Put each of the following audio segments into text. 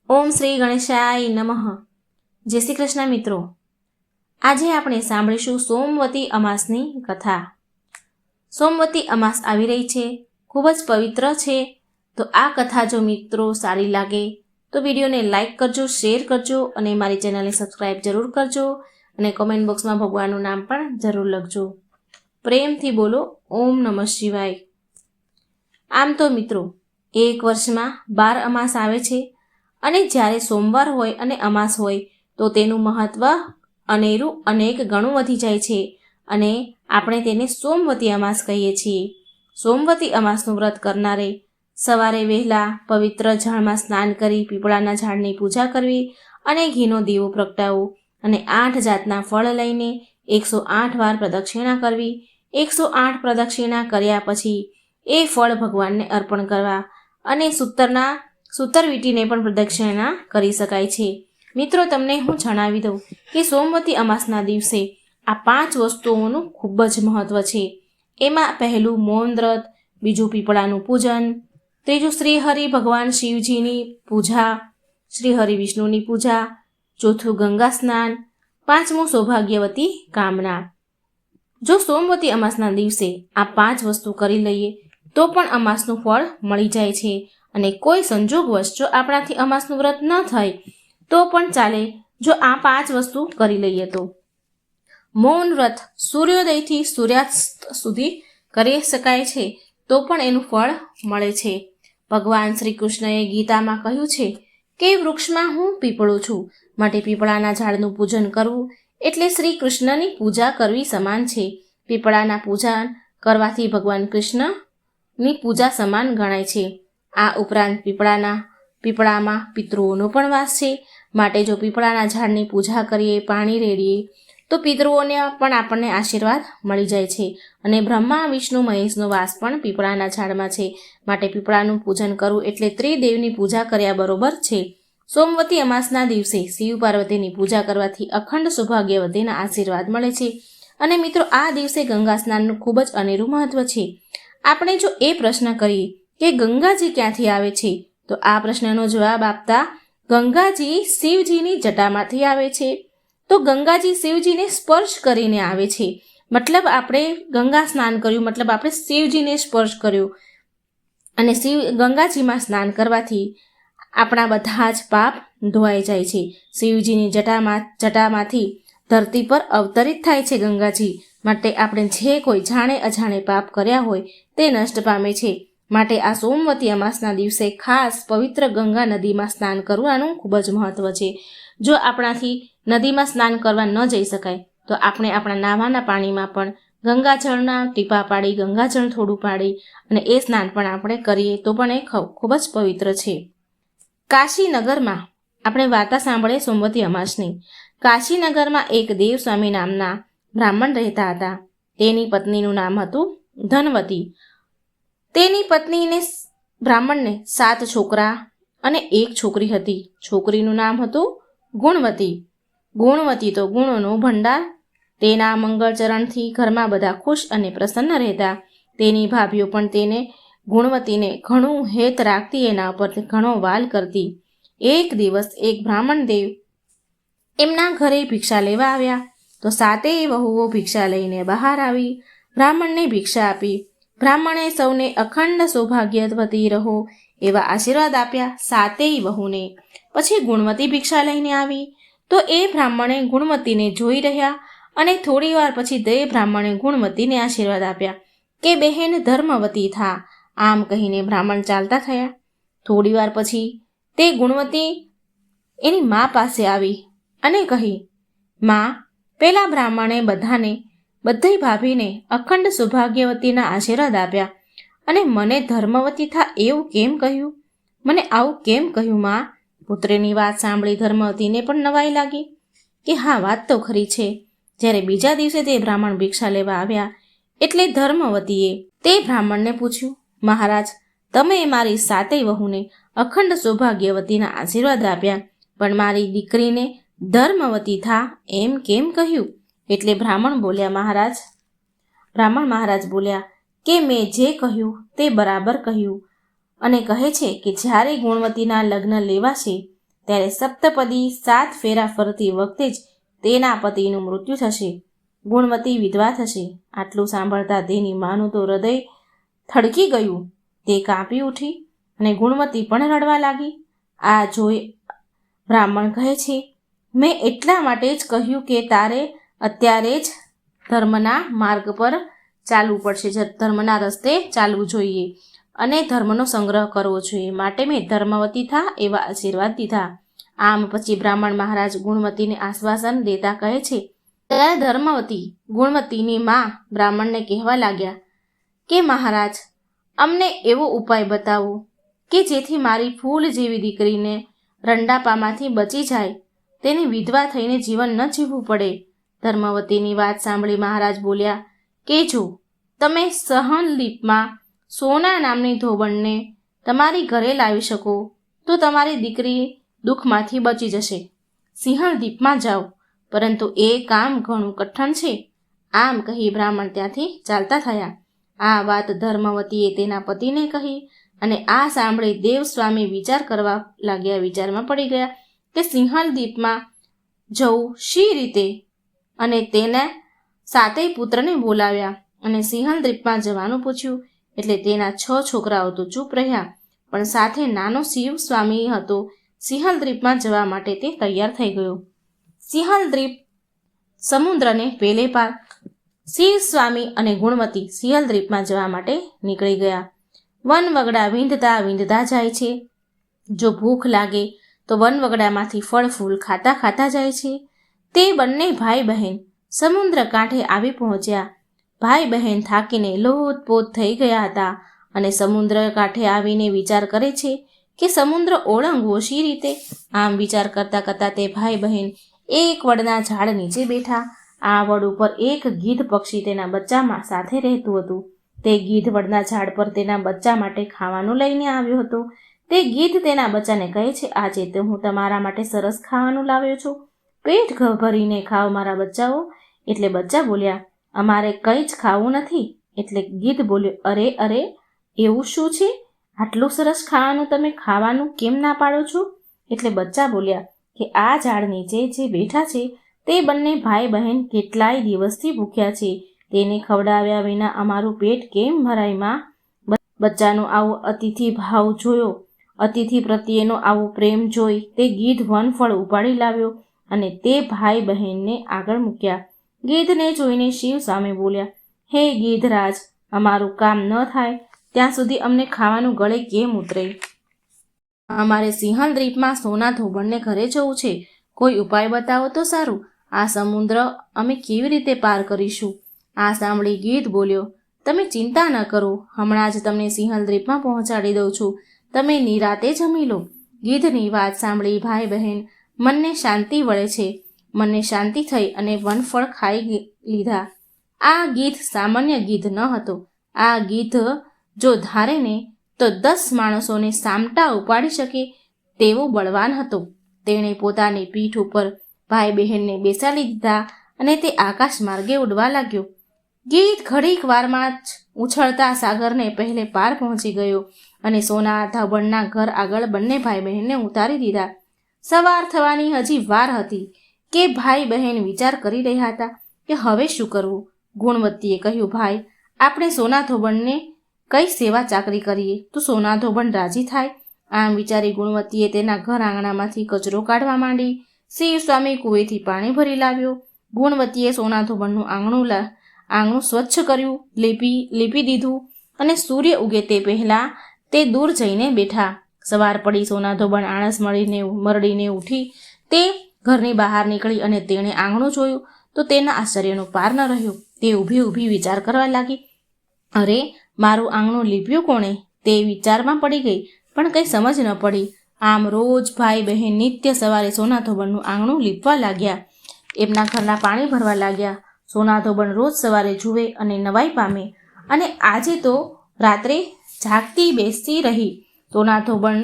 ઓમ શ્રી ગણેશાય નમઃ. જય શ્રી કૃષ્ણ મિત્રો. આજે આપણે સાંભળીશું સોમવતી અમાસની કથા. સોમવતી અમાસ આવી રહી છે, ખૂબ જ પવિત્ર છે. તો આ કથા જો મિત્રો સારી લાગે તો વિડીયોને લાઈક કરજો, શેર કરજો અને મારી ચેનલને સબસ્ક્રાઈબ જરૂર કરજો અને કોમેન્ટ બોક્સમાં ભગવાનનું નામ પણ જરૂર લખજો. પ્રેમથી બોલો ઓમ નમઃ શિવાય. આમ તો મિત્રો એક વર્ષમાં 12 અમાસ આવે છે અને જ્યારે સોમવાર હોય અને અમાસ હોય તો તેનું મહત્વ અનેરું અનેક ગણું વધી જાય છે અને આપણે તેને સોમવતી અમાસ કહીએ છીએ. સોમવતી અમાસનું વ્રત કરનારે સવારે વહેલા પવિત્ર જળમાં સ્નાન કરી પીપળાના ઝાડની પૂજા કરવી અને ઘીનો દીવો પ્રગટાવવો અને 8 જાતના ફળ લઈને 108 વાર પ્રદક્ષિણા કરવી. 108 પ્રદક્ષિણા કર્યા પછી એ ફળ ભગવાનને અર્પણ કરવા અને સૂતરવીટીને પણ પ્રદક્ષિણા કરી શકાય છે. મિત્રો, તમને હું જણાવી દઉં કે સોમવતી અમાસના દિવસે આ 5 વસ્તુઓનું ખૂબ જ મહત્વ છે. એમાં પહેલું મૌન વ્રત, બીજું પીપળાનું પૂજન, ત્રીજું શ્રી હરિ ભગવાન શિવજીની પૂજા, શ્રી હરિ વિષ્ણુની પૂજા, ચોથું ગંગા સ્નાન, પાંચમું સૌભાગ્યવતી કામના. જો સોમવતી અમાસના દિવસે આ 5 વસ્તુ કરી લઈએ તો પણ અમાસનું ફળ મળી જાય છે અને કોઈ સંજોગવશ જો આપણાથી અમાસનું વ્રત ન થાય તો પણ ચાલે જો આ 5 વસ્તુ કરી લઈએ તો. મૌન વ્રત સૂર્યોદયથી સૂર્યાસ્ત સુધી કરી શકાય છે તો પણ એનું ફળ મળે છે. ભગવાન શ્રી કૃષ્ણએ ગીતામાં કહ્યું છે કે વૃક્ષમાં હું પીપળો છું, માટે પીપળાના ઝાડનું પૂજન કરવું એટલે શ્રી કૃષ્ણની પૂજા કરવી સમાન છે. પીપળાના પૂજન કરવાથી ભગવાન કૃષ્ણની પૂજા સમાન ગણાય છે. આ ઉપરાંત પીપળામાં પિતૃઓનો પણ વાસ છે, માટે જો પીપળાના ઝાડની પૂજા કરીએ, પાણી રેડીએ તો પિતૃઓને પણ આપણને આશીર્વાદ મળી જાય છે. અને બ્રહ્મા વિષ્ણુ મહેશનો વાસ પણ પીપળાના ઝાડમાં છે, માટે પીપળાનું પૂજન કરવું એટલે ત્રિદેવની પૂજા કર્યા બરોબર છે. સોમવતી અમાસના દિવસે શિવ પાર્વતીની પૂજા કરવાથી અખંડ સૌભાગ્યવતીના આશીર્વાદ મળે છે. અને મિત્રો, આ દિવસે ગંગા સ્નાનનું ખૂબ જ અનેરું મહત્વ છે. આપણે જો એ પ્રશ્ન કરીએ કે ગંગાજી ક્યાંથી આવે છે, તો આ પ્રશ્નનો જવાબ આપતા ગંગાજી શિવજીની જટામાંથી આવે છે. તો ગંગાજી શિવજીને સ્પર્શ કરીને આવે છે, મતલબ આપણે ગંગા સ્નાન કર્યું, મતલબ આપણે શિવજીને સ્પર્શ કર્યો. અને ગંગાજીમાં સ્નાન કરવાથી આપણા બધા જ પાપ ધોવાઈ જાય છે. શિવજીની જટામાંથી ધરતી પર અવતરિત થાય છે ગંગાજી, માટે આપણે જે કોઈ જાણે અજાણે પાપ કર્યા હોય તે નષ્ટ પામે છે. માટે આ સોમવતી અમાસના દિવસે ખાસ પવિત્ર ગંગા નદીમાં સ્નાન કરવાનું ખૂબ જ મહત્વ છે. જો આપણાથી નદીમાં સ્નાન કરવા ન જઈ શકાય તો આપણે આપણા નાવાના પાણીમાં પણ ગંગાજળના ટીપા પાડી, ગંગાજળ થોડું પાડી અને એ સ્નાન પણ આપણે કરીએ તો પણ એ ખૂબ જ પવિત્ર છે. કાશીનગરમાં આપણે વાર્તા સાંભળીએ સોમવતી અમાસની. કાશીનગરમાં એક દેવસ્વામી નામના બ્રાહ્મણ રહેતા હતા. તેની પત્નીનું નામ હતું ધનવતી. તેની પત્નીને બ્રાહ્મણને 7 છોકરા અને 1 છોકરી હતી. છોકરીનું નામ હતું ગુણવતી. ગુણવતી તો ગુણોનો ભંડાર. તેના મંગળચરણથી ઘરમાં બધા ખુશ અને પ્રસન્ન રહેતા. તેની ભાભીઓ પણ ગુણવતીને ઘણું હેત રાખતી, એના ઉપર ઘણો વાલ કરતી. એક દિવસ એક બ્રાહ્મણ દેવ એમના ઘરે ભિક્ષા લેવા આવ્યા તો 7 વહુઓ ભિક્ષા લઈને બહાર આવી બ્રાહ્મણને ભિક્ષા આપી. બ્રાહ્મણે સૌને અખંડ સૌભાગ્યવતી રહો એવા આશીર્વાદ આપ્યા 7 વહુને. પછી ગુણવતી ભિક્ષા લઈને આવી તો એ બ્રાહ્મણે ગુણવતીને જોઈ રહ્યા અને થોડી વાર પછી તે બ્રાહ્મણે ગુણવતીને આશીર્વાદ આપ્યા કે બહેન ધર્મવતી થા. આમ કહીને બ્રાહ્મણ ચાલતા થયા. થોડી વાર પછી તે ગુણવતી એની મા પાસે આવી અને કહી, મા, પેલા બ્રાહ્મણે બધી ભાભીને અખંડ સૌભાગ્યવતીના આશીર્વાદ આપ્યા અને મને ધર્મવતી થા એવું કેમ કહ્યું? મને આવું કેમ કહ્યું મા? પુત્રની વાત સાંભળી ધર્મવતીને પણ નવાઈ લાગી કે હા, વાત તો ખરી છે. જ્યારે બીજા દિવસે તે બ્રાહ્મણ ભિક્ષા લેવા આવ્યા એટલે ધર્મવતીએ તે બ્રાહ્મણને પૂછ્યું, મહારાજ, તમે મારી 7 વહુને અખંડ સૌભાગ્યવતીના આશીર્વાદ આપ્યા પણ મારી દીકરીને ધર્મવતી થા એમ કેમ કહ્યું? એટલે બ્રાહ્મણ મહારાજ બોલ્યા કે મેં જે કહ્યું તે બરાબર કહ્યું અને કહે છે કે જ્યારે ગુણવતીના લગ્ન લેવાશે ત્યારે સપ્તપદી 7 ફેરા ફરતી વખતે જ તેના પતિનું મૃત્યુ થશે. ગુણવતી વિધવા થશે. આટલું સાંભળતા તેની માનું તો હૃદય થડકી ગયું. તે કાંપી ઉઠી અને ગુણવતી પણ રડવા લાગી. આ જોઈ બ્રાહ્મણ કહે છે, મેં એટલા માટે જ કહ્યું કે તારે અત્યારે જ ધર્મના માર્ગ પર ચાલવું પડશે, ધર્મના રસ્તે ચાલવું જોઈએ અને ધર્મનો સંગ્રહ કરવો જોઈએ, માટે મેં ધર્મવતી થા એવા આશીર્વાદ દીધા. આમ પછી બ્રાહ્મણ મહારાજ ગુણવતીને આશ્વાસન દેતા કહે છે. ત્યારે ધર્મવતી ગુણવતીની મા બ્રાહ્મણને કહેવા લાગ્યા કે મહારાજ, અમને એવો ઉપાય બતાવો કે જેથી મારી ફૂલ જેવી દીકરીને રંડાપામાંથી બચી જાય, તેની વિધવા થઈને જીવન ન જીવવું પડે. ધર્મવતીની વાત સાંભળી મહારાજ બોલ્યા કે જો તમે સહનલીપમાં સોના નામની ધોબણને તમારી ઘરે લાવી શકો તો તમારી દીકરી દુઃખમાંથી બચી જશે. સિંહલદીપમાં જાઓ, પરંતુ એ કામ ઘણું કઠણ છે. આમ કહી બ્રાહ્મણ ત્યાંથી ચાલતા થયા. આ વાત ધર્મવતીએ તેના પતિને કહી અને આ સાંભળી દેવસ્વામી વિચાર કરવા લાગ્યા. વિચારમાં પડી ગયા કે સિંહલદીપમાં જવું શી રીતે, અને તેના 7 પુત્રને બોલાવ્યા અને સિંહલદીપમાં જવાનું પૂછ્યું. એટલે તેના 6 છોકરાઓ તો ચૂપ રહ્યા, પણ સાથે નાનો શિવ સ્વામી હતો. સિંહલદ્વીપમાં જવા માટે તે તૈયાર થઈ ગયો. સિંહલદ્વીપ સમુદ્રને પેલે પાર. શિવ સ્વામી અને ગુણવતી સિંહલદ્વીપમાં જવા માટે નીકળી ગયા. વનવગડા વીંધતા વીંધતા જાય છે. જો ભૂખ લાગે તો વનવગડામાંથી ફળ ફૂલ ખાતા ખાતા જાય છે. તે બંને ભાઈ બહેન સમુદ્ર કાંઠે આવી પહોંચ્યા. ભાઈ બહેન થાકીને લોથપોથ થઈ ગયા હતા અને સમુદ્ર કાંઠે આવીને વિચાર કરે છે કે સમુદ્ર ઓળંગવો શી રીતે. આમ વિચાર કરતા કરતા તે ભાઈ બહેન એક વડના ઝાડ નીચે બેઠા. આ વડ ઉપર એક ગીધ પક્ષી તેના બચ્ચામાં સાથે રહેતું હતું. તે ગીધ વડના ઝાડ પર તેના બચ્ચા માટે ખાવાનું લઈને આવ્યો હતો. તે ગીધ તેના બચ્ચાને કહે છે, આજે તો હું તમારા માટે સરસ ખાવાનું લાવ્યો છું, પેટ ભરીને ખાઓ મારા બચ્ચાઓ. એટલે બચ્ચા બોલ્યા, અમારે કંઈ જ ખાવું નથી. એટલે ગીધ બોલ્યો, અરે અરે, એવું શું છે? આટલું સરસ ખાવાનું તમે ખાવાનું કેમ ના પાડો છો? એટલે બચ્ચા બોલ્યા કે આ ઝાડ નીચે જે બેઠા છે તે બંને ભાઈ બહેન કેટલાય દિવસથી ભૂખ્યા છે. તેને ખવડાવ્યા વિના અમારું પેટ કેમ ભરાય માં? બચ્ચાનો આવો અતિથિ ભાવ જોયો, અતિથિ પ્રત્યેનો આવો પ્રેમ જોઈ તે ગીધ વનફળ ઉપાડી લાવ્યો અને તે ભાઈ બહેનને આગળ મૂક્યા. ગીધને જોઈને શિવ સામે બોલ્યા, હે ગીધરાજ, અમારું કામ ન થાય ત્યાં સુધી અમને ખાવાનું ગળે કેમ ઉતરે? અમારે સિંહલદ્વીપમાં સોના ધોબણને ઘરે જવું છે. કોઈ ઉપાય બતાવો તો સારું. આ સમુદ્ર અમે કેવી રીતે પાર કરીશું? આ સાંભળી ગીધ બોલ્યો, તમે ચિંતા ન કરો, હમણાં જ તમને સિંહલદ્વીપમાં પહોંચાડી દઉં છું. તમે નિરાતે જમી લો. ગીધની વાત સાંભળી ભાઈ બહેન મનને શાંતિ વળે છે. મને શાંતિ થઈ અને વનફળ ખાઈ લીધા. આ ગીધ સામાન્ય ગીધ ન હતો. આ ગીધ જો ધારે ને તો 10 માણસોને સામટા ઉપાડી શકે તેવો બળવાન હતો. તેણે પોતાની પીઠ ઉપર ભાઈ બહેનને બેસાડી દીધા અને તે આકાશ માર્ગે ઉડવા લાગ્યો. ગીધ ઘડીક વારમાં જ ઉછળતા સાગરને પહેલે પાર પહોંચી ગયો અને સોના ધોબણના ઘર આગળ બંને ભાઈ બહેનને ઉતારી દીધા. સવાર થવાની હજી વાર હતી કે ભાઈ બહેન વિચાર કરી રહ્યા હતા કે હવે શું કરવું. ગુણવતીએ કહ્યું, ભાઈ, આપણે સોના ધોબણને કઈ સેવા ચાકરી કરીએ તો સોના ધોબણ રાજી થાય. આમ વિચારી ગુણવતીએ તેના ઘર આંગણામાંથી કચરો કાઢવા માંડી. શિવ સ્વામી કુવેથી પાણી ભરી લાવ્યો. ગુણવતીએ સોના ધોબણનું આંગણું સ્વચ્છ કર્યું, લીપી દીધું અને સૂર્ય ઉગે તે પહેલાં તે દૂર જઈને બેઠા. સવાર પડી સોના ધોબણ આળસ મરડીને ઉઠી. તે ઘરની બહાર નીકળી અને તેણે આંગણું જોયું તો તેના આશ્ચર્યનો પાર ન રહ્યો. તે ઊભી વિચાર કરવા લાગી, અરે, મારું આંગણું લીપ્યું કોણે? તે વિચારમાં પડી ગઈ, પણ કંઈ સમજ ન પડી. આમ રોજ ભાઈ બહેન નિત્ય સવારે સોના ધોબણનું આંગણું લીપવા લાગ્યા. એમના ઘરના પાણી ભરવા લાગ્યા. સોના ધોબણ રોજ સવારે જુએ અને નવાઈ પામે. અને આજે તો રાત્રે જાગતી બેસતી રહી. સોના ધોબણ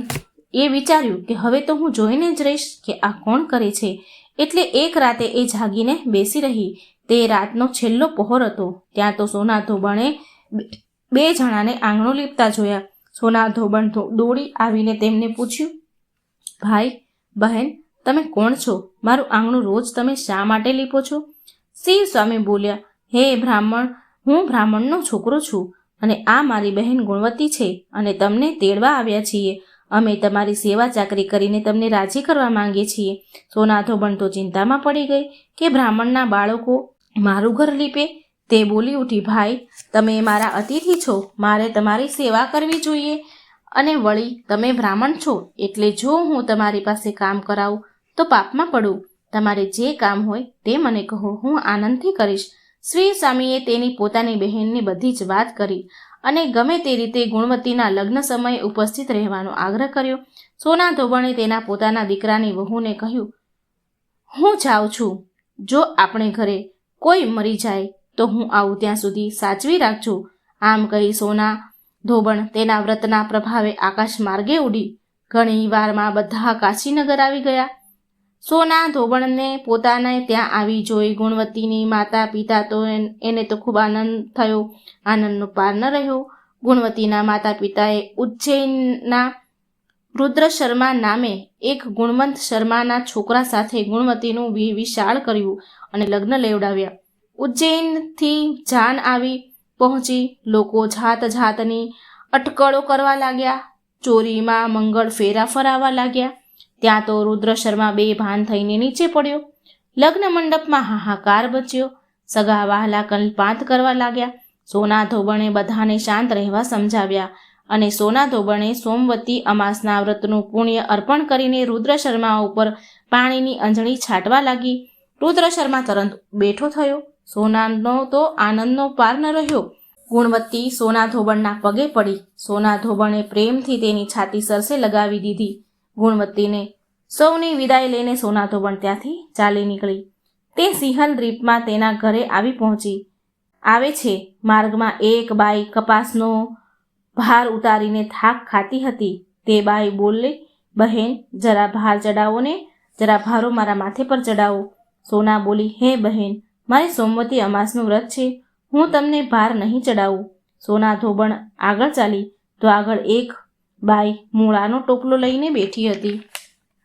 એ વિચાર્યું કે હવે તો હું જોઈને જ રહીશ કે આ કોણ કરે છે. એટલે એક રાતે એ જાગીને બેસી રહી. તે રાતનો છેલ્લો પહોર હતો. ત્યાં તો સોના ધોબણે 2 જણાને આંગણું લીપતા જોયા. સોના ધોબણ દોડી આવીને તેમને પૂછ્યું, ભાઈ, બહેન, તમે કોણ છો? મારું આંગણું રોજ તમે શા માટે લીપો છો? શિવ સ્વામી બોલ્યા, હે બ્રાહ્મણ, હું બ્રાહ્મણનો છોકરો છું અને આ મારી બહેન ગુણવતી છે અને તમને તેડવા આવ્યા છીએ. અમે તમારી સેવા ચાકરી કરીને તમને રાજી કરવા માંગીએ છીએ. સોનાધોબણ તો ચિંતામાં પડી ગઈ કે બ્રાહ્મણના બાળકો મારું ઘર લીપે. તે બોલી ઉઠી, ભાઈ, તમે મારા અતિથિ છો, મારે તમારી સેવા કરવી જોઈએ. અને વળી તમે બ્રાહ્મણ છો એટલે જો હું તમારી પાસે કામ કરાવું તો પાપમાં પડું. તમારે જે કામ હોય તે મને કહો, હું આનંદથી કરીશ. શ્રી સ્વામીએ તેની પોતાની બહેનની બધી જ વાત કરી અને ગમે તે રીતે ગુણવતીના લગ્ન સમયે ઉપસ્થિત રહેવાનો આગ્રહ કર્યો. સોનાધોબણે તેના પોતાના દીકરાની વહુને કહ્યું, હું જાઉં છું. જો આપણે ઘરે કોઈ મરી જાય તો હું આવું ત્યાં સુધી સાચવી રાખજો. આમ કહી સોનાધોબણ તેના વ્રતના પ્રભાવે આકાશ માર્ગે ઉડી. ઘણી વારમાં બધા કાશીનગર આવી ગયા. સોનાધોબણને પોતાને ત્યાં આવી જોઈ ગુણવતીની માતા પિતા તો એને તો ખૂબ આનંદ થયો. આનંદનો પાર ન રહ્યો. ગુણવતીના માતા પિતાએ ઉજ્જૈનના રુદ્ર શર્મા નામે એક ગુણવંત શર્માના છોકરા સાથે ગુણવતીનું વિશાળ કર્યું અને લગ્ન લેવડાવ્યા. ઉજ્જૈનથી જાન આવી પહોંચી. લોકો જાત જાતની અટકળો કરવા લાગ્યા. ચોરીમાં મંગળ ફેરા ફરાવા લાગ્યા. ત્યાં તો રુદ્ર શર્મા બેભાન થઈને નીચે પડ્યો. લગ્ન મંડપમાં હાહાકાર બચ્યો. સગા વહાલા કલ્પાંત કરવા લાગ્યા. સોનાધોબણે બધાને શાંત રહેવા સમજાવ્યા અને સોનાધોબણે સોમવતી અમાસના વ્રતનું પુણ્ય અર્પણ કરીને રુદ્ર શર્મા ઉપર પાણીની અંજળી છાંટવા લાગી. રુદ્ર શર્મા તરત બેઠો થયો. સોનાનો તો આનંદનો પાર ન રહ્યો. ગુણવતી સોનાધોબણના પગે પડી. સોનાધોબણે પ્રેમથી તેની છાતી સરસે લગાવી દીધી. ગુણવતીને સૌની વિદાય લઈને સોનાધોબણ ત્યાંથી ચાલી નીકળી. તે સિંહલ દ્વીપમાં તેના ઘરે આવી પહોંચી. આવે છે માર્ગમાં એક બાઈ કપાસનો ભાર ઉતારીને થાક ખાતી હતી. તે બાઈ બોલે, બહેન, જરા ભાર ચડાવો ને, જરા ભારો મારા માથે પર ચડાવો. સોના બોલી, હે બહેન, મારે સોમવતી અમાસનું વ્રત છે, હું તમને ભાર નહીં ચડાવું. સોનાધોબણ આગળ ચાલી તો આગળ એક બાઈ મૂળાનો ટોપલો લઈને બેઠી હતી.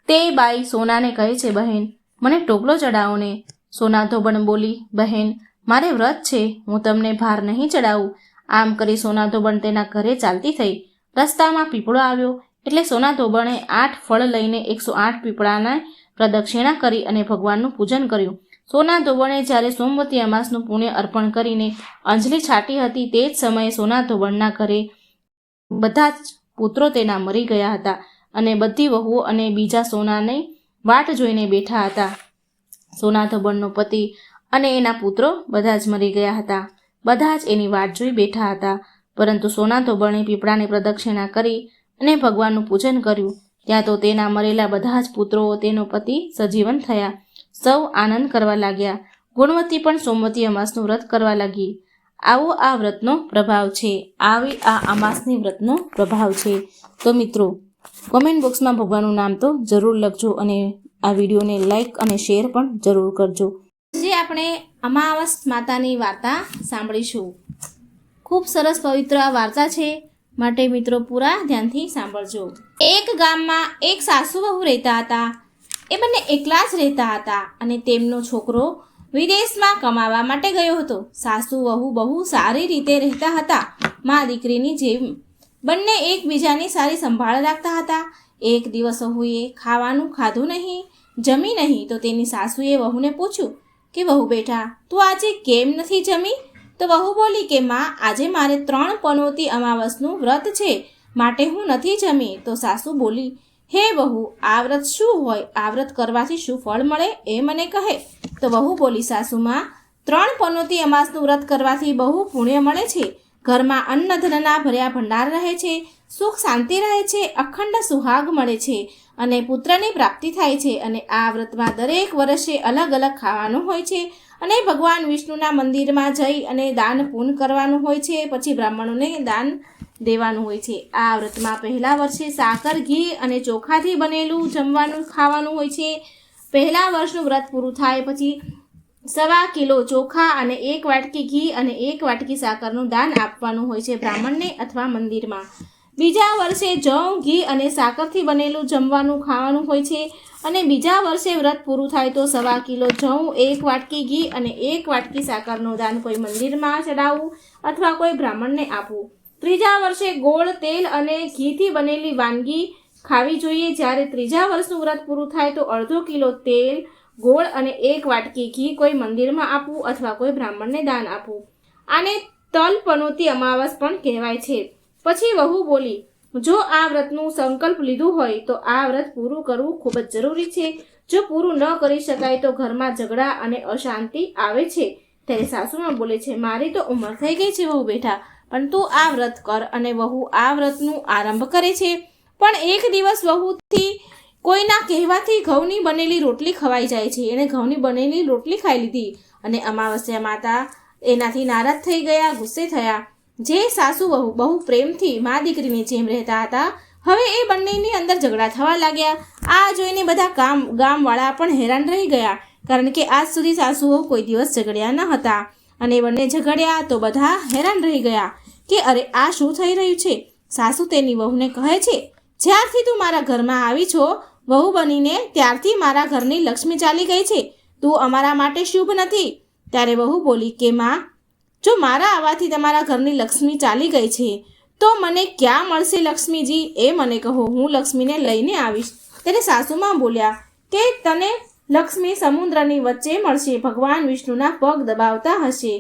તે બાઈ સોનાને કહે છે, બહેન, મને ટોપલો ચડાવો ને. સોનાધોબણ બોલી, બહેન, મારે વ્રત છે, હું તમને ભાર નહીં ચડાવું. આમ કરી સોનાધોબણ તેના ઘરે ચાલતી થઈ. રસ્તામાં પીપળો આવ્યો એટલે સોનાધોબણે 8 ફળ લઈને 108 પીપળાને પ્રદક્ષિણા કરી અને ભગવાનનું પૂજન કર્યું. સોનાધોબણે જ્યારે સોમવતી અમાસનું પુણ્ય અર્પણ કરીને અંજલિ છાટી હતી તે જ સમયે સોનાધોબણના ઘરે બધા જ પુત્રો તેના મરી ગયા હતા અને બધી વહુઓ અને બીજા સોનાની વાટ જોઈને બેઠા હતા. સોનાધોબણનો પતિ અને એના પુત્રો બધા જ મરી ગયા હતા. બધા જ એની વાટ જોઈ બેઠા હતા. પરંતુ સોનાધોબણે પીપળાની પ્રદક્ષિણા કરી અને ભગવાનનું પૂજન કર્યું. ત્યાં તો તેના મરેલા બધા જ પુત્રો તેનો પતિ સજીવન થયા. સૌ આનંદ કરવા લાગ્યા. ગુણવતી પણ સોમવતી અમાસનું વ્રત કરવા લાગી. આવો આ વ્રતનો પ્રભાવ છે. આવી આ અમાસની વ્રતનો પ્રભાવ છે. તો મિત્રો, કોમેન્ટ બોક્સમાં ભગવાનનું નામ તો જરૂર લખજો અને આ વિડીયોને લાઈક અને શેર પણ જરૂર કરજો. જે આપણે અમાવસ માતાની વાર્તા સાંભળીશું. ખૂબ સરસ પવિત્ર આ વાર્તા છે, માટે મિત્રો પૂરા ધ્યાનથી સાંભળજો. એક ગામમાં એક સાસુ વહુ રહેતા હતા. એ બંને એકલા જ રહેતા હતા અને તેમનો છોકરો વિદેશમાં કમાવા માટે ગયો હતો. સાસુ વહુ બહુ સારી રીતે રહેતા હતા, મા દીકરીની જેમ. બંને એકબીજાની સારી સંભાળ રાખતા હતા. એક દિવસ વહુએ ખાવાનું ખાધું નહીં, જમી નહીં, તો તેની સાસુએ વહુને પૂછ્યું કે વહુ બેટા, તું આજે કેમ નથી જમી? તો વહુ બોલી કે માં, આજે મારે 3 પનોતી અમાવસનું વ્રત છે, માટે હું નથી જમી. તો સાસુ બોલી, હે વહુ, આ વ્રત શું હોય? આ વ્રત કરવાથી શું ફળ મળે એ મને કહે. તો વહુ બોલી, સાસુમાં, 3 પનોતી અમાસનું વ્રત કરવાથી બહુ પુણ્ય મળે છે. ઘરમાં અન્ન ધનના ભર્યા ભંડાર રહે છે, સુખ શાંતિ રહે છે, અખંડ સુહાગ મળે છે અને પુત્રની પ્રાપ્તિ થાય છે. અને આ વ્રતમાં દરેક વર્ષે અલગ અલગ ખાવાનું હોય છે અને ભગવાન વિષ્ણુના મંદિરમાં જઈ અને દાન પૂન કરવાનું હોય છે, પછી બ્રાહ્મણોને દાન દેવાનું હોય છે. આ વ્રતમાં પહેલા વર્ષે સાકર, ઘી અને ચોખાથી બનેલું જમવાનું ખાવાનું હોય છે. પહેલા વર્ષનું વ્રત પૂરું થાય પછી 1.25 કિલો ચોખા અને 1 વાટકી ઘી અને 1 વાટકી સાકરનું દાન આપવાનું હોય છે બ્રાહ્મણને અથવા મંદિરમાં. બીજા વર્ષે જવ, ઘી અને સાકરથી બનેલું જમવાનું ખાવાનું હોય છે અને બીજા વર્ષે વ્રત પૂરું થાય તો 1.25 કિલો જવ, 1 વાટકી ઘી અને 1 વાટકી સાકરનું દાન કોઈ મંદિરમાં ચડાવવું અથવા કોઈ બ્રાહ્મણને આપવું. ત્રીજા વર્ષે ગોળ, તેલ અને ઘીથી બનેલી વાનગી ખાવી જોઈએ. જ્યારે ત્રીજા વર્ષનું વ્રત પૂરું થાય તો 1/2 કિલો તેલ, ગોળ અને 1 વાટકી ઘી કોઈ મંદિરમાં આપવું અથવા કોઈ બ્રાહ્મણને દાન આપવું. આને તલ પનોતી અમાવસ પણ કહેવાય છે. પછી વહુ બોલી, જો આ વ્રતનું સંકલ્પ લીધું હોય તો આ વ્રત પૂરું કરવું ખૂબ જ જરૂરી છે. જો પૂરું ન કરી શકાય તો ઘરમાં ઝઘડા અને અશાંતિ આવે છે. ત્યારે સાસુમાં બોલે છે, મારી તો ઉંમર થઈ ગઈ છે વહુ બેટા, પણ તું આ વ્રત કર. અને વહુ આ વ્રતનું આરંભ કરે છે. પણ એક દિવસ વહુથી કોઈના કહેવાથી ઘઉંની બનેલી રોટલી ખવાઈ જાય છે. એણે ઘઉંની બનેલી રોટલી ખાઈ લીધી અને અમાવસ્યા માતા એનાથી નારાજ થઈ ગયા, ગુસ્સે થયા. જે સાસુ વહુ બહુ પ્રેમથી મા દીકરીની જેમ રહેતા હતા, હવે એ બંનેની અંદર ઝઘડા થવા લાગ્યા. આ જોઈને બધા ગામવાળા પણ હેરાન રહી ગયા, કારણ કે આજ સુધી સાસુ વહુ કોઈ દિવસ ઝઘડ્યા ન હતા. અને બંને ઝઘડ્યા તો બધા હેરાન રહી ગયા કે અરે આ શું થઈ રહ્યું છે. સાસુ તેની વહુને કહે છે, જ્યારથી તું મારા ઘરમાં આવી છો વહુ બનીને, ત્યારથી મારા ઘરની લક્ષ્મી ચાલી ગઈ છે. તું અમારા માટે શુભ નથી. ત્યારે વહુ બોલી કે માં, જો મારા આવવાથી તમારા ઘરની લક્ષ્મી ચાલી ગઈ છે તો મને ક્યાં મળશે લક્ષ્મીજી, એ મને કહો, હું લક્ષ્મીને લઈને આવીશ. ત્યારે સાસુમાં બોલ્યા કે તને લક્ષ્મી સમુદ્રની વચ્ચે મળશે, ભગવાન વિષ્ણુના પગ દબાવતા હશે.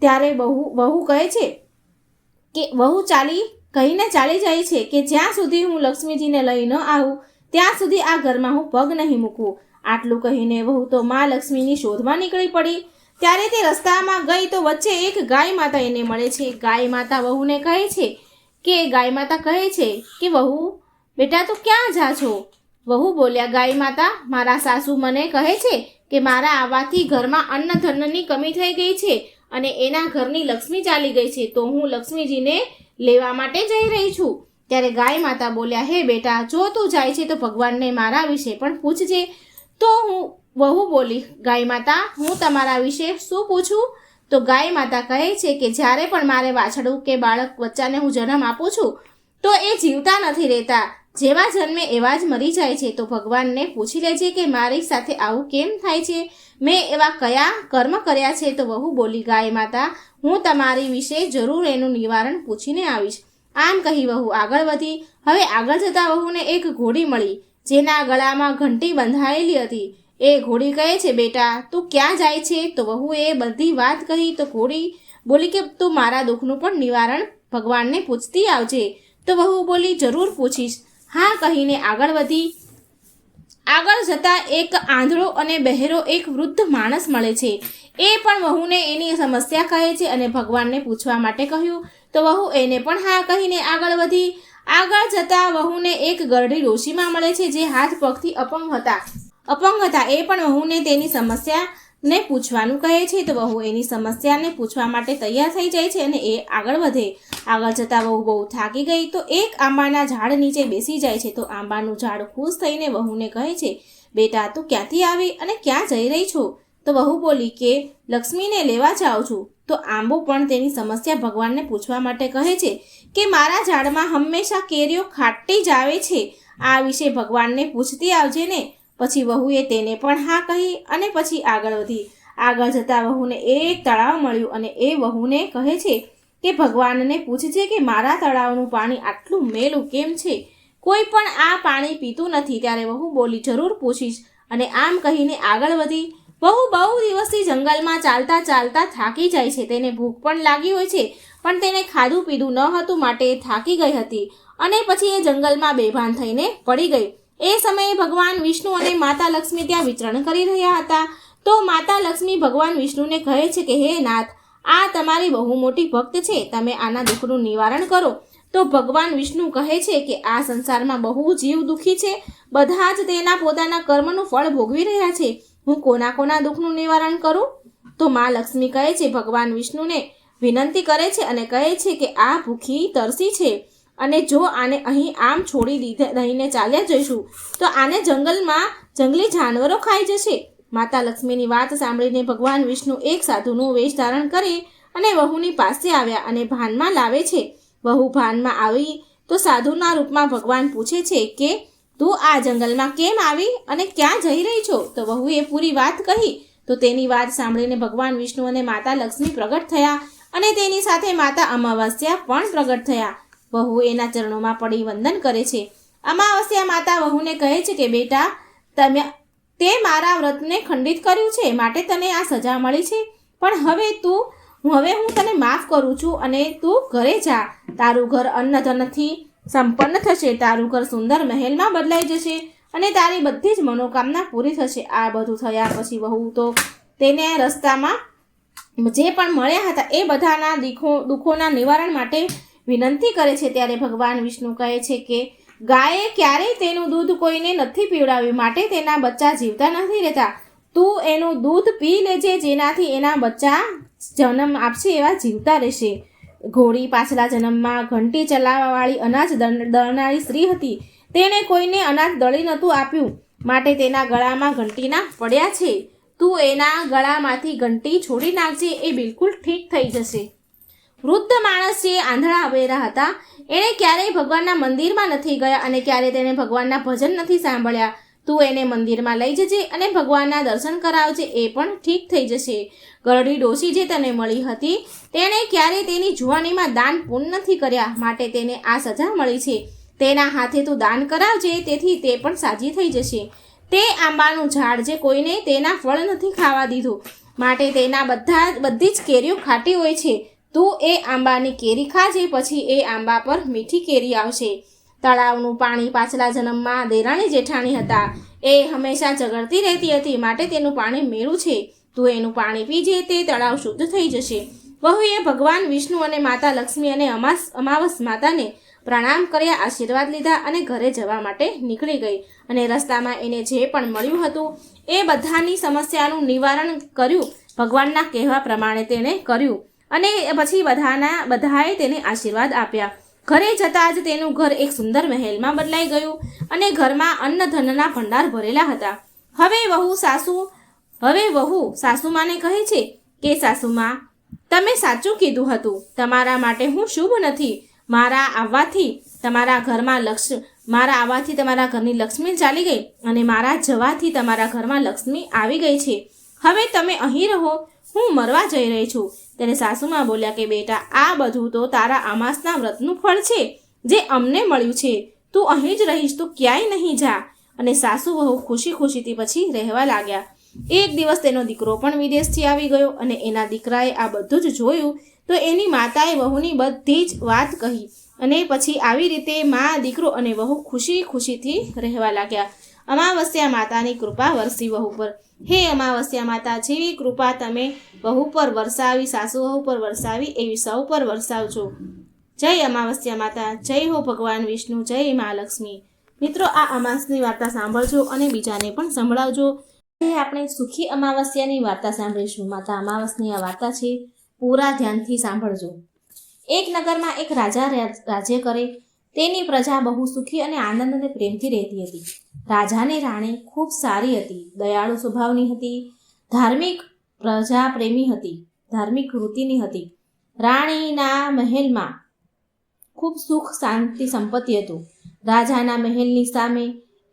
ત્યારે વહુ કહે છે કે વહુ કહીને ચાલી જાય છે કે જ્યાં સુધી હું લક્ષ્મીજીને લઈ ન આવું ત્યાં સુધી આ ઘરમાં હું પગ નહીં મૂકું. આટલું કહીને વહુ તો મા લક્ષ્મીની શોધમાં નીકળી પડી. ત્યારે તે રસ્તામાં ગઈ તો વચ્ચે એક ગાય માતા એને મળે છે. ગાય માતા વહુને કહે છે કે વહુ બેટા તું ક્યાં જા છો? વહુ બોલ્યા, ગાય માતા, મારા સાસુ મને કહે છે કે મારા આવવાથી ઘરમાં અન્ન ધનની કમી થઈ ગઈ છે અને એના ઘરની લક્ષ્મી ચાલી ગઈ છે, તો હું લક્ષ્મીજીને લેવા માટે જઈ રહી છું. ત્યારે ગાય માતા બોલ્યા, હે બેટા, જો તું જાય છે તો ભગવાનને મારા વિશે પણ પૂછજે. તો વહુ બોલી, ગાય માતા, હું તમારા વિશે શું પૂછું? તો ગાય માતા કહે છે કે જ્યારે પણ મારે વાછડું કે બાળક બચ્ચાને હું જન્મ આપું છું તો એ જીવતા નથી રહેતા, જેવા જન્મે એવા જ મરી જાય છે. તો ભગવાનને પૂછી લેજે કે મારી સાથે આવું કેમ થાય છે, મેં એવા કયા કર્મ કર્યા છે. તો વહુ બોલી, ગાય માતા, હું તમારી વિશે જરૂર એનું નિવારણ પૂછીને આવીશ. આમ કહી વહુ આગળ વધી. હવે આગળ જતા વહુને એક ઘોડી મળી, જેના ગળામાં ઘંટી બંધાયેલી હતી. એ ઘોડી કહે છે, બેટા તું ક્યાં જાય છે? તો વહુએ બધી વાત કહી. તો ઘોડી બોલી કે તું મારા દુઃખનું પણ નિવારણ ભગવાનને પૂછતી આવજે. તો વહુ બોલી, જરૂર પૂછીશ. હા કહીને આગળ વધી. આગળ જતા એક આંધળો અને બહેરો એક વૃદ્ધ માણસ મળે છે. એ પણ વહુને એની સમસ્યા કહે છે અને ભગવાનને પૂછવા માટે કહ્યું. તો વહુ એને પણ હા કહીને આગળ વધી. આગળ જતા વહુને એક ગરડી ડોશીમાં મળે છે, જે હાથ પગથી અપંગ હતા. એ પણ વહુને તેની સમસ્યાને પૂછવાનું કહે છે. તો વહુ એની સમસ્યાને પૂછવા માટે તૈયાર થઈ જાય છે અને એ આગળ વધે. આગળ જતા વહુ બહુ થાકી ગઈ તો એક આંબાના ઝાડ નીચે બેસી જાય છે. તો આંબાનું ઝાડ ખુશ થઈને વહુને કહે છે, બેટા તું ક્યાંથી આવી અને ક્યાં જઈ રહી છો? તો વહુ બોલી કે લક્ષ્મીને લેવા જાઉં છું. તો આંબો પણ તેની સમસ્યા ભગવાનને પૂછવા માટે કહે છે કે મારા ઝાડમાં હંમેશા કેરીઓ ખાટી જ આવે છે, આ વિશે ભગવાનને પૂછતી આવજે ને. પછી વહુએ તેને પણ હા કહી અને પછી આગળ વધી. આગળ જતા વહુને એક તળાવ મળ્યું અને એ વહુને કહે છે કે ભગવાનને પૂછજે કે મારા તળાવનું પાણી આટલું મેલું કેમ છે, કોઈ પણ આ પાણી પીતું નથી. ત્યારે વહુ બોલી, જરૂર પૂછીશ. અને આમ કહીને આગળ વધી. વહુ બહુ દિવસથી જંગલમાં ચાલતા ચાલતા થાકી જાય છે. તેને ભૂખ પણ લાગી હોય છે, પણ તેને ખાધું પીધું ન હતું માટે થાકી ગઈ હતી અને પછી એ જંગલમાં બેભાન થઈને પડી ગઈ. એ સમયે ભગવાન વિષ્ણુ અને માતા લક્ષ્મી ત્યાં વિચરણ કરી રહ્યા હતા. તો માતા લક્ષ્મી ભગવાન વિષ્ણુને કહે છે કે હે નાથ, આ તમારી બહુ મોટી ભક્ત છે, તમે આના દુઃખનું નિવારણ કરો. તો ભગવાન વિષ્ણુ કહે છે કે આ સંસારમાં બહુ જીવ દુઃખી છે, બધા જ તેના પોતાના કર્મનું ફળ ભોગવી રહ્યા છે, હું કોના દુઃખનું નિવારણ કરું? તો મા લક્ષ્મી કહે છે, ભગવાન વિષ્ણુને વિનંતી કરે છે અને કહે છે કે આ ભૂખી તરસી છે અને જો આને અહીં આમ છોડી દઈને ચાલ્યા જઈશું તો આને જંગલમાં જંગલી જાનવરો ખાઈ જશે. માતા લક્ષ્મીની વાત સાંભળીને ભગવાન વિષ્ણુ એક સાધુનું વેશ ધારણ કરી અને વહુની પાસે આવ્યા અને ભાનમાં લાવે છે. વહુ ભાનમાં આવી તો સાધુના રૂપમાં ભગવાન પૂછે છે કે તું આ જંગલમાં કેમ આવી અને ક્યાં જઈ રહી છો? તો વહુએ પૂરી વાત કહી. તો તેની વાત સાંભળીને ભગવાન વિષ્ણુ અને માતા લક્ષ્મી પ્રગટ થયા અને તેની સાથે માતા અમાવસ્યા પણ પ્રગટ થયા. વહુ એના ચરણોમાં પડી વંદન કરે છે. અમાવસ્યા માતા વહુને કહે છે કે બેટા, તે મારા વ્રતને ખંડિત કર્યું છે, માટે તને આ સજા મળી છે. પણ હવે હું તને માફ કરું છું અને તું ઘરે જા. તારું ઘર અન્ન ધનથી સંપન્ન થશે, તારું ઘર સુંદર મહેલમાં બદલાઈ જશે અને તારી બધી જ મનોકામના પૂરી થશે. આ બધું થયા પછી વહુ તો તેને રસ્તામાં જે પણ મળ્યા હતા એ બધાના દુઃખોના નિવારણ માટે વિનંતી કરે છે. ત્યારે ભગવાન વિષ્ણુ કહે છે કે ગાયે ક્યારેય તેનું દૂધ કોઈને નથી પીવડાવ્યું, માટે તેના બચ્ચા જીવતા નથી રહેતા. તું એનું દૂધ પી લેજે, જેનાથી એના બચ્ચા જન્મ આપશે એવા જીવતા રહેશે. ઘોડી પાછલા જન્મમાં ઘંટી ચલાવવાવાળી અનાજ દળનારી સ્ત્રી હતી. તેણે કોઈને અનાજ દળી નહોતું આપ્યું, માટે તેના ગળામાં ઘંટીના પડ્યા છે. તું એના ગળામાંથી ઘંટી છોડી નાખજે, એ બિલકુલ ઠીક થઈ જશે. વૃદ્ધ માણસ જે આંધળા અબેરા હતા, એણે ક્યારેય ભગવાનના મંદિરમાં નથી ગયા અને ક્યારેય તેણે ભગવાનના ભજન નથી સાંભળ્યા. તું એને મંદિરમાં લઈ જજે અને ભગવાનના દર્શન કરાવજે, એ પણ ઠીક થઈ જશે. ગરડી ડોશી જે તને મળી હતી, તેણે ક્યારેય તેની જુવાનીમાં દાન પૂર્ણ નથી કર્યા, માટે તેને આ સજા મળી છે. તેના હાથે તું દાન કરાવજે, તેથી તે પણ સાજી થઈ જશે. તે આંબાનું ઝાડ જે કોઈને તેના ફળ નથી ખાવા દીધું, માટે તેના બધી જ કેરીઓ ખાટી હોય છે. તું એ આંબાની કેરી ખાજે, પછી એ આંબા પર મીઠી કેરી આવશે. તળાવનું પાણી પાછલા જન્મમાં દેરાણી જેઠાણી હતા, એ હંમેશા ઝઘડતી રહેતી હતી, માટે તેનું પાણી મેળું છે. તું એનું પાણી પીજે, તે તળાવ શુદ્ધ થઈ જશે. વહુએ ભગવાન વિષ્ણુ અને માતા લક્ષ્મી અને અમાવસ માતાને પ્રણામ કર્યા, આશીર્વાદ લીધા અને ઘરે જવા માટે નીકળી ગઈ. અને રસ્તામાં એને જે પણ મળ્યું હતું એ બધાની સમસ્યાનું નિવારણ કર્યું. ભગવાનના કહેવા પ્રમાણે તેણે કર્યું અને પછી બધાએ તેને આશીર્વાદ આપ્યા. ઘરે જતાં જ તેનું ઘર એક સુંદર મહેલમાં બદલાઈ ગયું અને ઘરમાં અન્ન ધનના ભંડાર ભરેલા હતા. હવે વહુ સાસુમાને કહે છે કે સાસુમા, તમે સાચું કીધું હતું. તમારા માટે હું શુભ નથી. મારા આવવાથી તમારા ઘરની લક્ષ્મી ચાલી ગઈ અને મારા જવાથી તમારા ઘરમાં લક્ષ્મી આવી ગઈ છે. હવે તમે અહીં રહો, હું મરવા જઈ રહી છું. ત્યારે સાસુમાં બોલ્યા કે બેટા, આ બધું તો તારા અમાસના વ્રતનું ફળ છે, જે અમને મળ્યું છે. તું અહીં જ રહીશ, તું ક્યાંય નહીં જા. અને સાસુ વહુ ખુશીથી પછી રહેવા લાગ્યા. એક દિવસ તેનો દીકરો પણ વિદેશથી આવી ગયો અને એના દીકરાએ આ બધું જ જોયું. તો એની માતાએ વહુની બધી જ વાત કહી અને પછી આવી રીતે મા, દીકરો અને વહુ ખુશીથી રહેવા લાગ્યા. અમાવસ્યા માતાની કૃપા વરસી વહુ પર. હે અમાવસ્યા માતા, જેવી કૃપા તમે વહુ પર વરસાવી, સાસુ વહુ પર વરસાવી, એવી સૌ પર વરસાવજો. જય અમાવસ્યા માતા, જય હો ભગવાન વિષ્ણુ, જય મહાલક્ષ્મી. મિત્રો, આ અમાસની વાર્તા સાંભળજો અને બીજાને પણ સંભળાવજો. આપણે સુખી અમાવસ્યાની વાર્તા સાંભળીશું. માતા અમાવસની આ વાર્તા છે, પૂરા ધ્યાનથી સાંભળજો. એક નગરમાં એક રાજા રાજ્ય કરે. તેની પ્રજા બહુ સુખી અને આનંદ અને પ્રેમથી રહેતી હતી. રાજાની રાણી ખૂબ સારી હતી, દયાળુ સ્વભાવની હતી, ધાર્મિક પ્રજા પ્રેમી હતી, ધાર્મિક વૃત્તિની હતી. રાણીના મહેલમાં ખૂબ સુખ, શાંતિ, સંપત્તિ હતું. રાજાના મહેલની સામે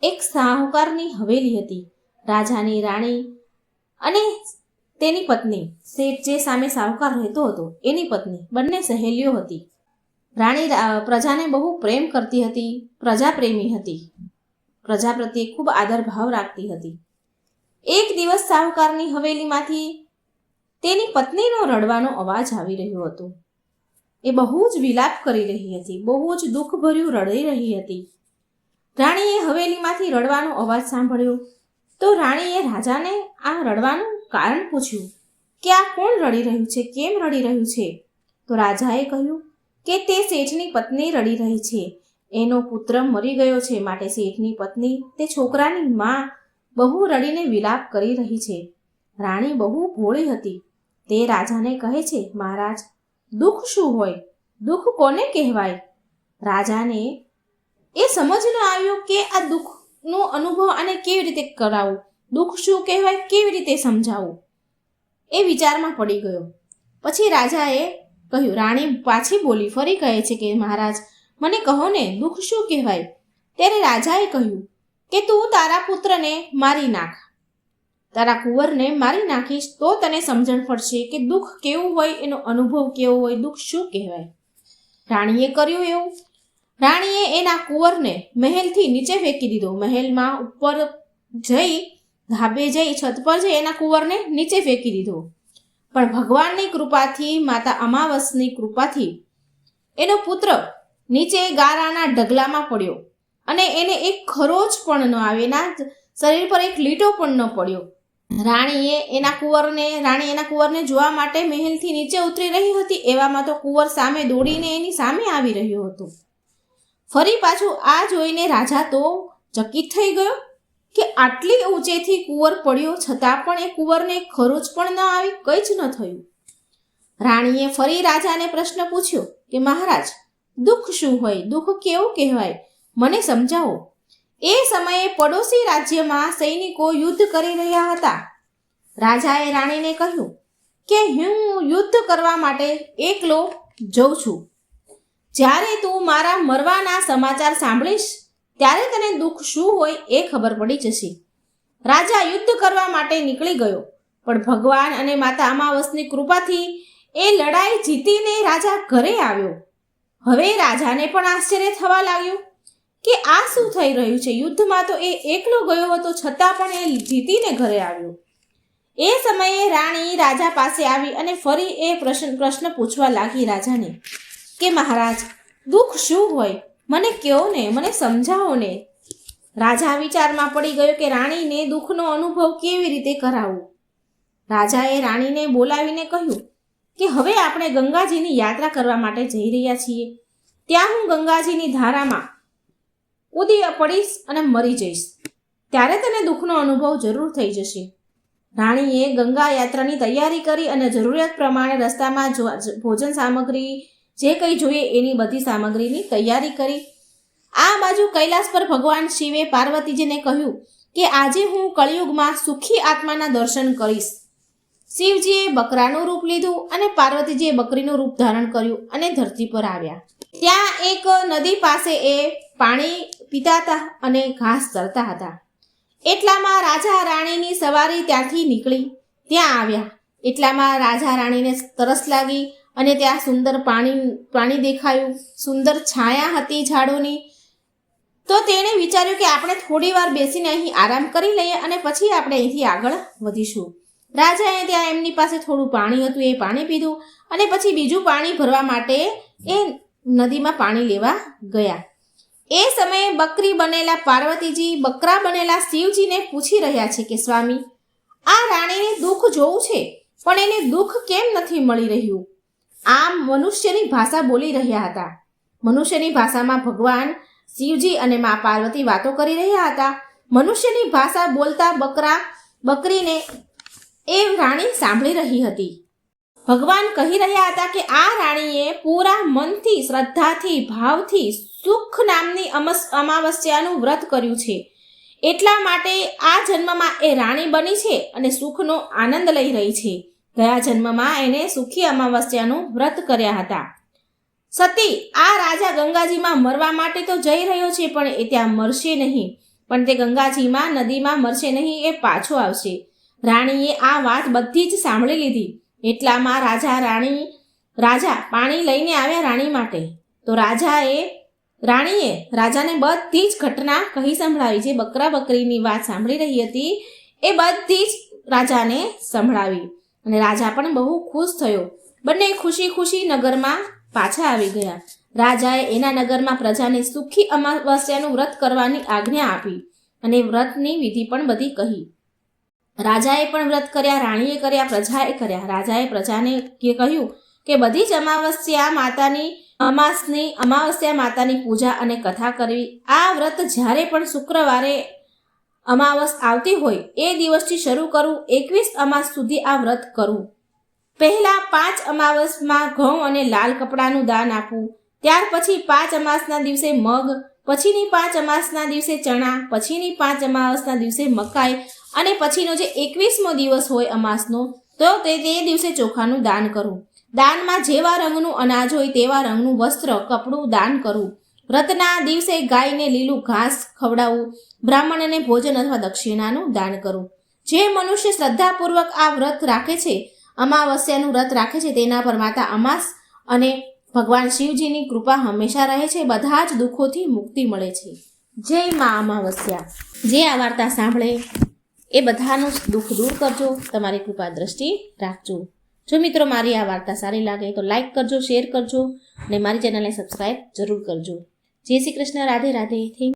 એક સાહુકારની હવેલી હતી. રાજાની રાણી અને તેની પત્ની, શેઠ જે સામે સાહુકાર રહેતો હતો એની પત્ની, બંને સહેલીઓ હતી. રાણી પ્રજાને બહુ પ્રેમ કરતી હતી, પ્રજાપ્રેમી હતી, પ્રજા પ્રત્યે ખૂબ આદર ભાવ રાખતી હતી. એક દિવસ સાહુકારની હવેલીમાંથી તેની પત્નીનો રડવાનો અવાજ આવી રહ્યો હતો. એ બહુ જ વિલાપ કરી રહી હતી, બહુ જ દુઃખભર્યું રડી રહી હતી. રાણીએ હવેલીમાંથી રડવાનો અવાજ સાંભળ્યો તો રાણીએ રાજાને આ રડવાનું કારણ પૂછ્યું કે આ કોણ રડી રહ્યું છે, કેમ રડી રહ્યું છે? તો રાજાએ કહ્યું કે તે શેઠની પત્ની રડી રહી છે. એનો પુત્ર મરી ગયો છે, માટે શેઠની પત્ની તે છોકરાની માં બહુ રડીને વિલાપ કરી રહી છે. રાણી બહુ ભોળી હતી. તે રાજાને કહે છે, મહારાજ, દુઃખ શું હોય? દુઃખ કોને કહેવાય? રાજાને એ સમજ ન આવ્યો કે આ દુઃખનો અનુભવ આને કેવી રીતે કરાવું, દુઃખ શું કહેવાય, કેવી રીતે સમજાવવું, એ વિચારમાં પડી ગયો. પછી રાજાએ કહ્યું, રાણી પાછી બોલી, ફરી કહે છે કે મહારાજ, મને કહો ને, દુઃખ શું કહેવાય? ત્યારે રાજાએ કહ્યું કે તું તારા પુત્રને મારી નાખ, તારા કુંવરને મારી નાખીશ તો તને સમજણ પડશે કે દુઃખ કેવું હોય, એનો અનુભવ કેવો હોય, દુઃખ શું કહેવાય. રાણીએ કર્યું એવું. રાણીએ એના કુંવરને મહેલથી નીચે ફેંકી દીધો. મહેલમાં ઉપર જઈ, ધાબે જઈ, છત પર જઈ એના કુંવરને નીચે ફેંકી દીધો. પણ ભગવાનની કૃપાથી, માતા અમાવસની કૃપાથી એનો પુત્ર નીચે ગારાના ઢગલામાં પડ્યો અને એને એક ખરોચ પણ ન આવે, એના શરીર પર એક લીટો પણ ન પડ્યો. રાણી એના કુંવરને જોવા માટે મહેલથી નીચે ઉતરી રહી હતી. એવામાં તો કુંવર સામે દોડીને એની સામે આવી રહ્યો હતો. ફરી પાછું આ જોઈને રાજા તો ચકિત થઈ ગયો કે આટલી ઊંચેથી કુંવર પડ્યો છતાં પણ એ કુંવરને એક ખરોચ પણ ન આવી, કંઈ જ ન થયું. રાણીએ ફરી રાજાને પ્રશ્ન પૂછ્યો કે મહારાજ, દુઃખ શું હોય, દુઃખ કેવું કહેવાય, મને સમજાવો. એ સમયે પડોશી રાજ્યમાં સૈનિકો યુદ્ધ કરી રહ્યા હતા. રાજાએ રાણીને કહ્યું કે હું યુદ્ધ કરવા માટે એકલો જઉં છું. જ્યારે તું મારા મરવાના સમાચાર સાંભળીશ ત્યારે તને દુઃખ શું હોય એ ખબર પડી જશે. રાજા યુદ્ધ કરવા માટે નીકળી ગયો, પણ ભગવાન અને માતા અમાવસની કૃપાથી એ લડાઈ જીતીને રાજા ઘરે આવ્યો. હવે રાજાને પણ આશ્ચર્ય થવા લાગ્યું કે આ શું થઈ રહ્યું છે. યુદ્ધમાં તો એ એકલો ગયો હતો, છતાં પણ એ જીતીને ઘરે આવ્યો. એ સમયે રાણી રાજા પાસે આવી અને ફરી એ પ્રશ્ન પૂછવા લાગી રાજાને કે મહારાજ, દુઃખ શું હોય, મને કહો ને, મને સમજાવો ને. રાજા વિચારમાં પડી ગયો કે રાણીને દુઃખનો અનુભવ કેવી રીતે કરાવવો. રાજાએ રાણીને બોલાવીને કહ્યું કે હવે આપણે ગંગાજીની યાત્રા કરવા માટે જઈ રહ્યા છીએ. ત્યાં હું ગંગાજીની ધારામાં કૂદી પડીશ અને મરી જઈશ, ત્યારે તને દુઃખનો અનુભવ જરૂર થઈ જશે. રાણીએ ગંગા યાત્રાની તૈયારી કરી અને જરૂરિયાત પ્રમાણે રસ્તામાં ભોજન સામગ્રી, જે કંઈ જોઈએ એની બધી સામગ્રીની તૈયારી કરી. આ બાજુ કૈલાસ પર ભગવાન શિવે પાર્વતીજીને કહ્યું કે આજે હું કળિયુગમાં સુખી આત્માના દર્શન કરીશ. શિવજીએ બકરાનું રૂપ લીધું અને પાર્વતીજીએ બકરીનું રૂપ ધારણ કર્યું અને ધરતી પર આવ્યા. ત્યાં એક નદી પાસે એ પાણી પીતા હતા અને ઘાસ ચરતા હતા. એટલામાં રાજા રાણીની સવારી ત્યાંથી નીકળી ત્યાં આવ્યા. એટલામાં રાજા રાણીને તરસ લાગી અને ત્યાં સુંદર પાણી દેખાયું, સુંદર છાયા હતી ઝાડોની. તો તેણે વિચાર્યું કે આપણે થોડી વાર બેસીને અહીં આરામ કરી લઈએ અને પછી આપણે અહીંથી આગળ વધીશું. રાજાએ ત્યાં એમની પાસે થોડું પાણી હતું, એ પાણી પીધું અને પછી બીજું પાણી ભરવા માટે એ નદીમાં પાણી લેવા ગયા. એ સમયે બકરી બનેલા પાર્વતીજી બકરા બનેલા શિવજીને પૂછી રહ્યા છે કે સ્વામી, આ રાણીને દુઃખ જોવું છે પણ એને દુઃખ કેમ નથી મળી રહ્યું. આમ મનુષ્યની ભાષા બોલી રહ્યા હતા. મનુષ્યની ભાષામાં ભગવાન શિવજી અને મા પાર્વતી વાતો કરી રહ્યા હતા. મનુષ્યની ભાષા બોલતા બકરીને એ રાણી સાંભળી રહી હતી. ભગવાન કહી રહ્યા હતા કે આ રાણીએ પૂરા મનથી, શ્રદ્ધાથી, ભાવથી સુખ નામની અમાવસ્યાનું વ્રત કર્યું છે. એટલા માટે આ જન્મમાં એ રાણી બની છે અને સુખનો આનંદ લઈ રહી છે. ગયા જન્મમાં એને સુખી અમાવસ્યાનું વ્રત કર્યા હતા. સતી, આ રાજા ગંગાજીમાં મરવા માટે તો જઈ રહ્યો છે પણ એ ત્યાં મરશે નહીં, પણ તે ગંગાજીમાં નદીમાં મરશે નહીં, એ પાછો આવશે. રાણીએ આ વાત બધી જ સાંભળી લીધી. એટલામાં રાજા પાણી લઈને આવ્યા રાણી માટે. તો રાણીએ રાજાને બધી જ ઘટના કહી સંભળાવી. જે બકરા બકરીની વાત સાંભળી રહી હતી એ બધી જ રાજાને સંભળાવી અને રાજા પણ બહુ ખુશ થયો. બંને ખુશી ખુશી નગરમાં પાછા આવી ગયા. રાજાએ એના નગરમાં પ્રજાને સુખી અમાવસ્યાનું વ્રત કરવાની આજ્ઞા આપી અને વ્રતની વિધિ પણ બધી કહી. રાજાએ પણ વ્રત કર્યા, રાણીએ કર્યા, પ્રજાએ કર્યા. રાજાએ પ્રજાને કહ્યું કે બધી જ અમાવસ્યા માતાની પૂજા અને કથા કરવી. આ વ્રત જ્યારે પણ શુક્રવારે અમાવસ આવતી હોય એ દિવસથી શરૂ કરવું. 21 અમાસ સુધી આ વ્રત કરવું. પહેલા 5 અમાવસમાં ઘઉં અને લાલ કપડાનું દાન આપવું. ત્યાર પછી 5 અમાસના દિવસે મગ, પછીની 5 અમાસના દિવસે ચણા, પછીની 5 અમાસના દિવસે મકાઈ અને પછીનો જે 21મો દિવસ હોય અમાસનો તો તે દિવસે ચોખાનું દાન કરવું. દાનમાં જેવા રંગનું અનાજ હોય તેવા રંગનું વસ્ત્ર, કપડું દાન કરવું. વ્રતના દિવસે ગાયને લીલું ઘાસ ખવડાવવું, બ્રાહ્મણને ભોજન અથવા દક્ષિણાનું દાન કરવું. જે મનુષ્ય શ્રદ્ધાપૂર્વક આ વ્રત રાખે છે, અમાવસ્યાનું વ્રત રાખે છે, તેના પર માતા અમાસ અને ભગવાન શિવજીની કૃપા હંમેશા રહે છે. બધા જ દુઃખોથી મુક્તિ મળે છે. જય મા અમાવસ્યા. જે આ વાર્તા સાંભળે એ બધાનું દુઃખ દૂર કરજો, તમારી કૃપા દ્રષ્ટિ રાખજો. જો મિત્રો મારી આ વાર્તા સારી લાગે તો લાઈક કરજો, શેર કરજો અને મારી ચેનલને સબસ્ક્રાઈબ જરૂર કરજો. જય શ્રી કૃષ્ણ. રાધે રાધે. થેન્ક